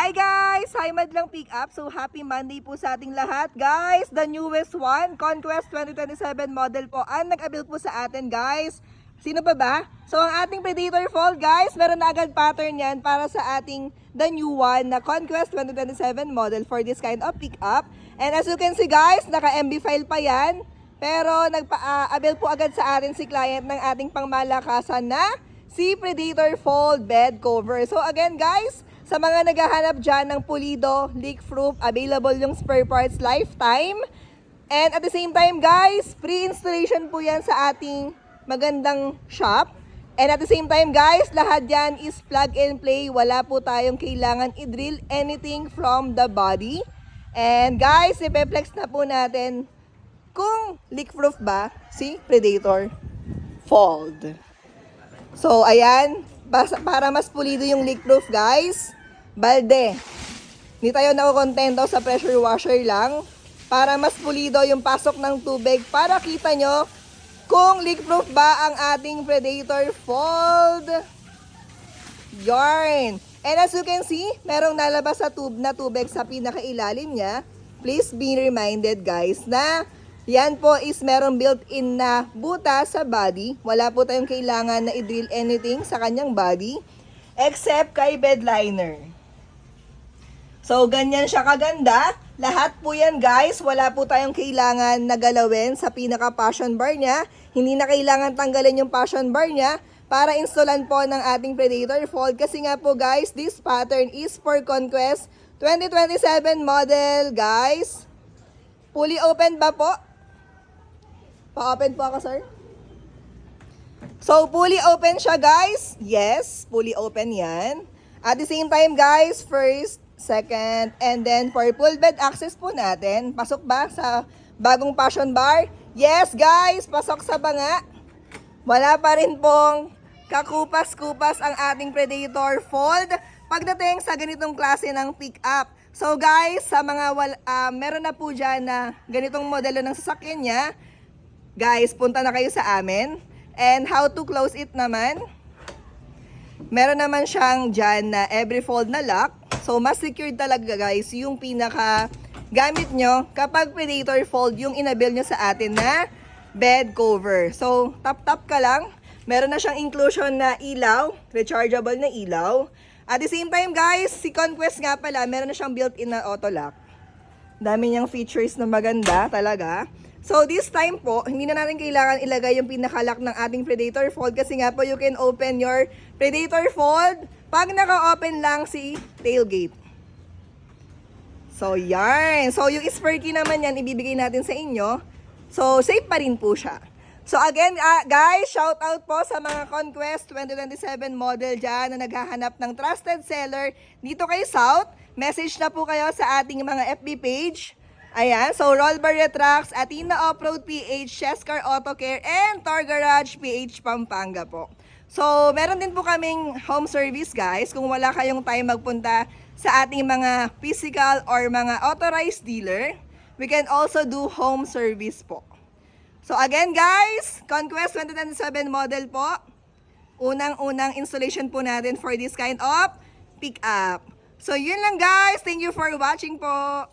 Hi guys! Hi Madlang Pick Up. So happy Monday po sa ating lahat. Guys, the newest one, Conquest 2027 model po ang nag-avail po sa atin guys. Sino pa ba? So ang ating Predator Fold guys, meron na agad pattern yan para sa ating the new one na Conquest 2027 model for this kind of pick up. And as you can see guys, naka-MB file pa yan. Pero nagpa-avail po agad sa atin si client ng ating pangmalakasan na si Predator Fold bed cover. So again guys, sa mga naghahanap dyan ng pulido, leak-proof, available yung spare parts lifetime. And at the same time guys, free installation po yan sa ating magandang shop. And at the same time guys, lahat yan is plug and play. Wala po tayong kailangan i-drill anything from the body. And guys, ipe-flex na po natin kung leak-proof ba si Predator Fold. So ayan, para mas pulido yung leak-proof guys, balde. Hindi tayo nakukontento sa pressure washer lang. Para mas pulido yung pasok ng tubig. Para kita nyo kung leak-proof ba ang ating Predator Fold. Yarn. And as you can see, merong nalabas sa na tubig sa pinakailalim niya. Please be reminded guys na yan po is merong built-in na buta sa body. Wala po tayong kailangan na i-drill anything sa kanyang body. Except kay bed liner. So, ganyan siya kaganda. Lahat po yan guys. Wala po tayong kailangan na galawin sa pinaka-passion bar niya. Hindi na kailangan tanggalin yung passion bar niya para installan po ng ating Predator Fold. Kasi nga po guys, this pattern is for Conquest 2027 model guys. Fully open ba po? Pa-open po ako sir. So, fully open siya guys. Yes, fully open yan. At the same time guys, first, second, and then for full bed access po natin. Pasok ba sa bagong passion bar? Yes guys, pasok sa banga. Wala pa rin pong kakupas-kupas ang ating Predator Fold pagdating sa ganitong klase ng pick up. So guys, sa mga meron na po dyan na ganitong modelo ng sasakyan niya, guys, punta na kayo sa amin. And how to close it naman, meron naman siyang dyan na every fold na lock. So, mas secured talaga guys yung pinaka gamit nyo kapag Predator Fold yung inabil nyo sa atin na bed cover. So, tap-tap ka lang. Meron na siyang inclusion na ilaw, rechargeable na ilaw. At the same time guys, si Conquest nga pala, meron na siyang built-in na auto lock. Dami niyang features na maganda talaga. So this time po, hindi na natin kailangan ilagay yung pinaka-lock ng ating Predator Fold kasi nga po you can open your Predator Fold pag naka-open lang si tailgate. So yarn. So yung spare key naman yan, ibibigay natin sa inyo. So safe pa rin po siya. So again guys, shout out po sa mga Conquest 2027 model dyan na naghahanap ng trusted seller dito kay South. Message na po kayo sa ating mga FB page. Ayan, so Rollbar Retrax, Athena Off-Road PH, Chescar Auto Care, and Tor Garage PH Pampanga po. So, meron din po kaming home service guys. Kung wala kayong time magpunta sa ating mga physical or mga authorized dealer, we can also do home service po. So again guys, Conquest 2027 model po. Unang-unang installation po natin for this kind of pick up. So yun lang guys, thank you for watching po.